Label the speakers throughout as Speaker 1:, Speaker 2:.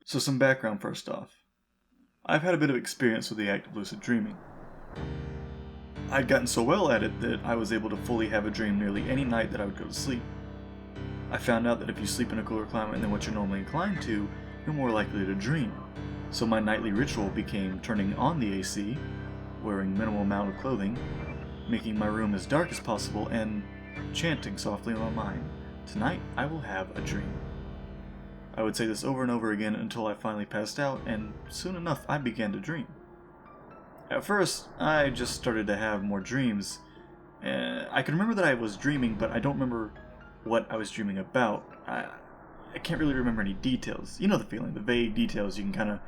Speaker 1: So some background first off. I've had a bit of experience with the act of lucid dreaming. I'd gotten so well at it that I was able to fully have a dream nearly any night that I would go to sleep. I found out that if you sleep in a cooler climate than what you're normally inclined to, you're more likely to dream. So my nightly ritual became turning on the AC, wearing minimal amount of clothing, making my room as dark as possible, and chanting softly in my mind, "Tonight I will have a dream." I would say this over and over again until I finally passed out, and soon enough I began to dream. At first, I just started to have more dreams. I can remember that I was dreaming, but I don't remember what I was dreaming about. I can't really remember any details. You know the feeling, the vague details you can kind of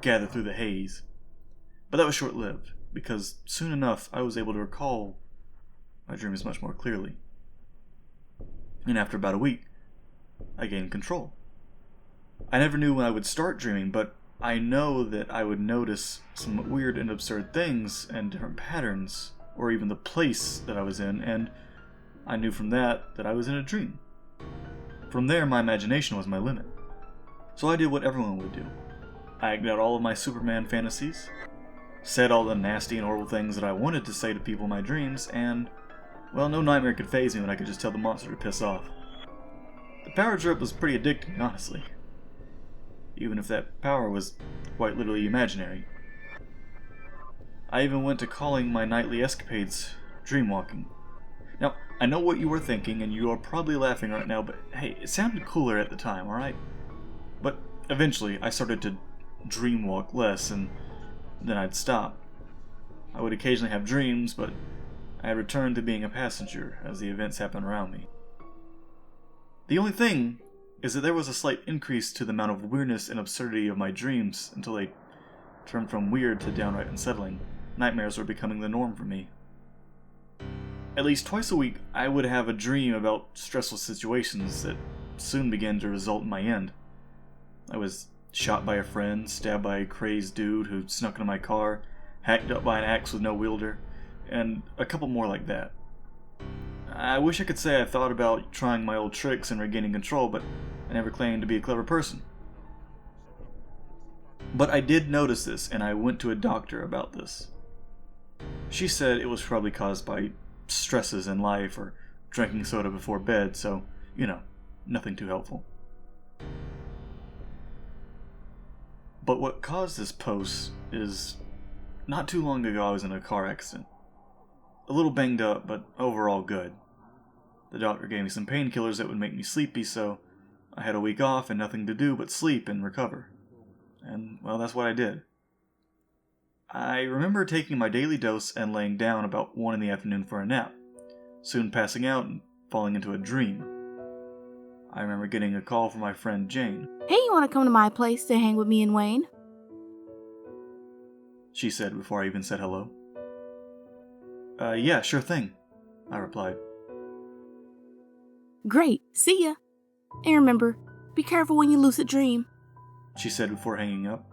Speaker 1: gather through the haze. But that was short-lived, because soon enough I was able to recall my dreams much more clearly. And after about a week, I gained control. I never knew when I would start dreaming, but I know that I would notice some weird and absurd things and different patterns, or even the place that I was in, and I knew from that I was in a dream. From there, my imagination was my limit. So I did what everyone would do. I acted out all of my Superman fantasies, said all the nasty and horrible things that I wanted to say to people in my dreams, and, well, no nightmare could faze me when I could just tell the monster to piss off. The power trip was pretty addicting, honestly. Even if that power was quite literally imaginary. I even went to calling my nightly escapades dreamwalking. Now, I know what you were thinking, and you are probably laughing right now, but hey, it sounded cooler at the time, alright? But eventually, I started to dreamwalk less, and then I'd stop. I would occasionally have dreams, but I returned to being a passenger as the events happened around me. The only thing is that there was a slight increase to the amount of weirdness and absurdity of my dreams until they turned from weird to downright unsettling. Nightmares were becoming the norm for me. At least twice a week, I would have a dream about stressful situations that soon began to result in my end. I was shot by a friend, stabbed by a crazed dude who snuck into my car, hacked up by an axe with no wielder, and a couple more like that. I wish I could say I thought about trying my old tricks and regaining control, but I never claimed to be a clever person. But I did notice this, and I went to a doctor about this. She said it was probably caused by stresses in life or drinking soda before bed, so, nothing too helpful. But what caused this post is, not too long ago I was in a car accident. A little banged up, but overall good. The doctor gave me some painkillers that would make me sleepy, so I had a week off and nothing to do but sleep and recover. And, well, that's what I did. I remember taking my daily dose and laying down about 1 in the afternoon for a nap, soon passing out and falling into a dream. I remember getting a call from my friend Jane.
Speaker 2: "Hey, you want to come to my place to hang with me and Wayne?"
Speaker 1: She said before I even said hello. Yeah, sure thing, I replied.
Speaker 2: "Great, see ya. And remember, be careful when you lucid dream,"
Speaker 1: she said before hanging up.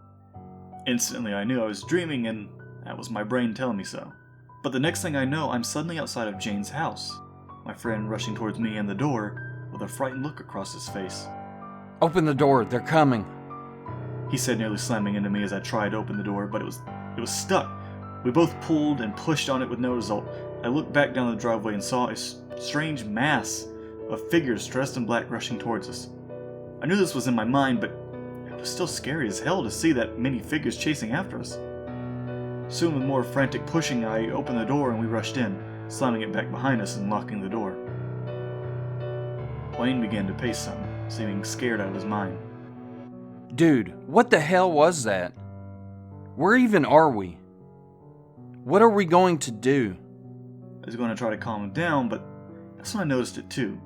Speaker 1: Instantly I knew I was dreaming, and that was my brain telling me so. But the next thing I know, I'm suddenly outside of Jane's house, my friend rushing towards me and the door with a frightened look across his face.
Speaker 3: "Open the door, they're coming,"
Speaker 1: he said, nearly slamming into me as I tried to open the door, but it was stuck. We both pulled and pushed on it with no result. I looked back down the driveway and saw a strange mass of figures dressed in black rushing towards us. I knew this was in my mind, but it was still scary as hell to see that many figures chasing after us. Soon, with more frantic pushing, I opened the door and we rushed in, slamming it back behind us and locking the door. Wayne began to pace some, seeming scared out of his mind.
Speaker 3: "Dude, what the hell was that? Where even are we? What are we going to do?"
Speaker 1: I was going to try to calm him down, but that's when I noticed it too.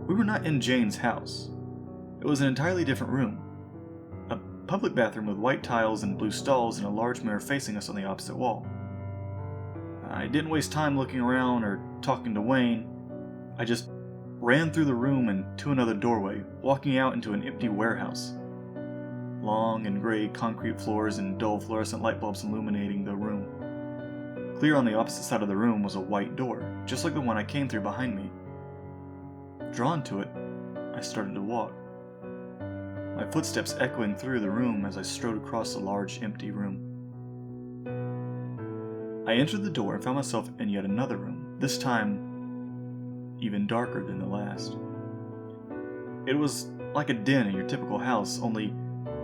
Speaker 1: We were not in Jane's house. It was an entirely different room. A public bathroom with white tiles and blue stalls and a large mirror facing us on the opposite wall. I didn't waste time looking around or talking to Wayne. I just ran through the room and to another doorway, walking out into an empty warehouse. Long and gray concrete floors and dull fluorescent light bulbs illuminating the room. Clear on the opposite side of the room was a white door, just like the one I came through behind me. Drawn to it, I started to walk. my footsteps echoing through the room as I strode across the large, empty room. I entered the door and found myself in yet another room, this time even darker than the last. It was like a den in your typical house, only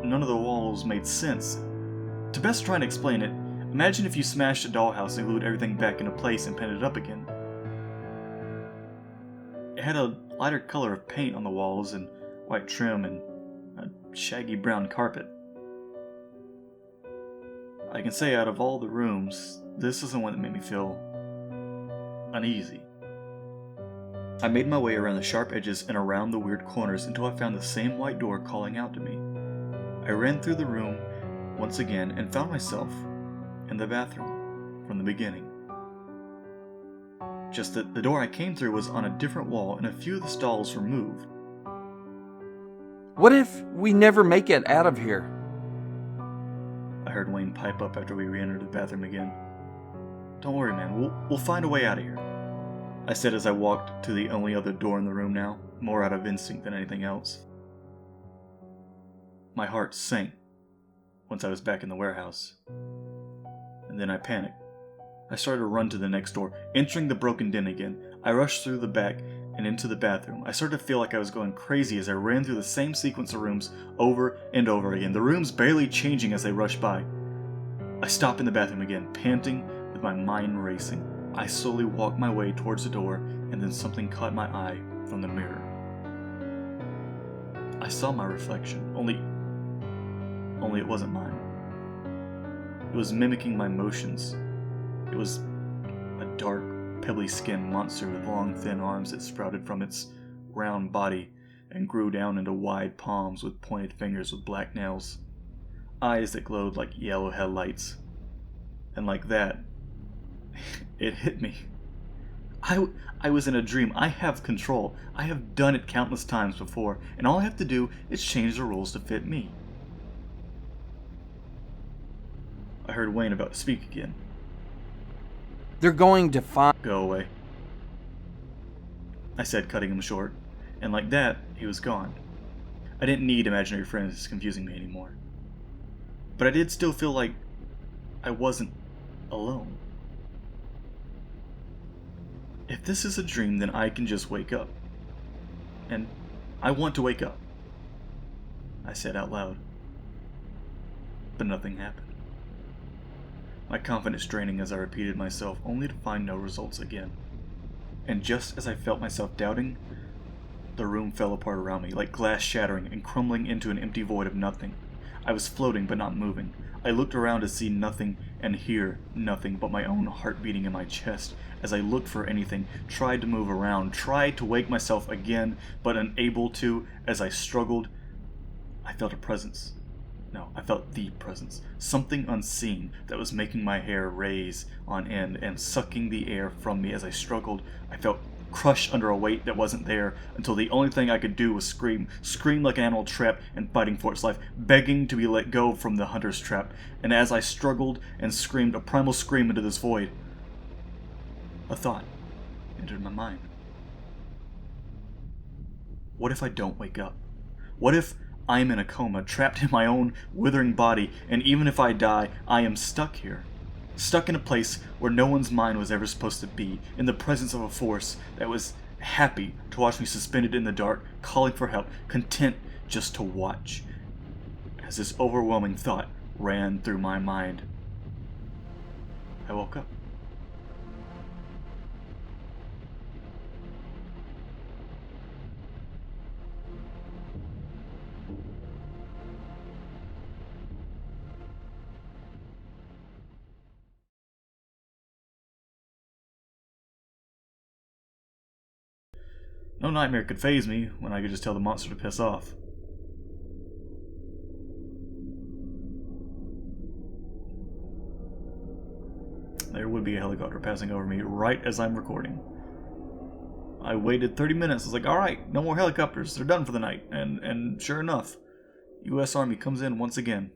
Speaker 1: none of the walls made sense. To best try and explain it, imagine if you smashed a dollhouse and glued everything back into place and painted it up again. It had a lighter color of paint on the walls and white trim and a shaggy brown carpet. I can say out of all the rooms, this is the one that made me feel uneasy. I made my way around the sharp edges and around the weird corners until I found the same white door calling out to me. I ran through the room once again and found myself in the bathroom from the beginning. Just that the door I came through was on a different wall and a few of the stalls were moved.
Speaker 3: What if we never make it out of here?
Speaker 1: I heard Wayne pipe up after we re-entered the bathroom again. Don't worry, man, we'll find a way out of here, I said as I walked to the only other door in the room now, more out of instinct than anything else. My heart sank once I was back in the warehouse. And then I panicked. I started to run to the next door, entering the broken den again. I rushed through the back and into the bathroom. I started to feel like I was going crazy as I ran through the same sequence of rooms over and over again, the rooms barely changing as they rushed by. I stopped in the bathroom again, panting with my mind racing. I slowly walked my way towards the door, and then something caught my eye from the mirror. I saw my reflection, only it wasn't mine. It was mimicking my motions. It was a dark, pebbly-skinned monster with long, thin arms that sprouted from its round body and grew down into wide palms with pointed fingers with black nails, eyes that glowed like yellow headlights. And like that, it hit me. I was in a dream. I have control. I have done it countless times before, and all I have to do is change the rules to fit me. I heard Wayne about to speak again.
Speaker 3: They're going to find...
Speaker 1: Go away, I said, cutting him short, and like that, he was gone. I didn't need imaginary friends confusing me anymore. But I did still feel like I wasn't alone. If this is a dream, then I can just wake up. And I want to wake up, I said out loud. But nothing happened. My confidence draining as I repeated myself, only to find no results again. And just as I felt myself doubting, the room fell apart around me, like glass shattering and crumbling into an empty void of nothing. I was floating but not moving. I looked around to see nothing and hear nothing but my own heart beating in my chest as I looked for anything, tried to move around, tried to wake myself again, but unable to. As I struggled, I felt a presence. No, I felt the presence. Something unseen that was making my hair raise on end and sucking the air from me as I struggled. I felt crushed under a weight that wasn't there until the only thing I could do was scream like an animal trapped and fighting for its life, begging to be let go from the hunter's trap. And as I struggled and screamed a primal scream into this void, a thought entered my mind. What if I don't wake up? What if I am in a coma, trapped in my own withering body, and even if I die, I am stuck here? Stuck in a place where no one's mind was ever supposed to be, in the presence of a force that was happy to watch me suspended in the dark, calling for help, content just to watch. As this overwhelming thought ran through my mind, I woke up. No nightmare could faze me when I could just tell the monster to piss off. There would be a helicopter passing over me right as I'm recording. I waited 30 minutes. I was like, alright, no more helicopters. They're done for the night. And sure enough, U.S. Army comes in once again.